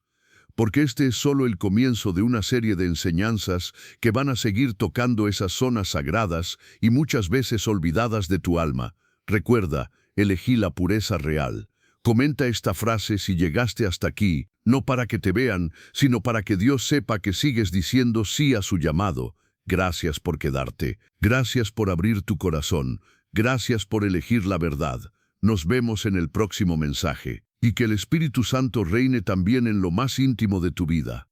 Porque este es solo el comienzo de una serie de enseñanzas que van a seguir tocando esas zonas sagradas y muchas veces olvidadas de tu alma. Recuerda, elegí la pureza real. Comenta esta frase si llegaste hasta aquí, no para que te vean, sino para que Dios sepa que sigues diciendo sí a su llamado. Gracias por quedarte. Gracias por abrir tu corazón. Gracias por elegir la verdad. Nos vemos en el próximo mensaje. Y que el Espíritu Santo reine también en lo más íntimo de tu vida.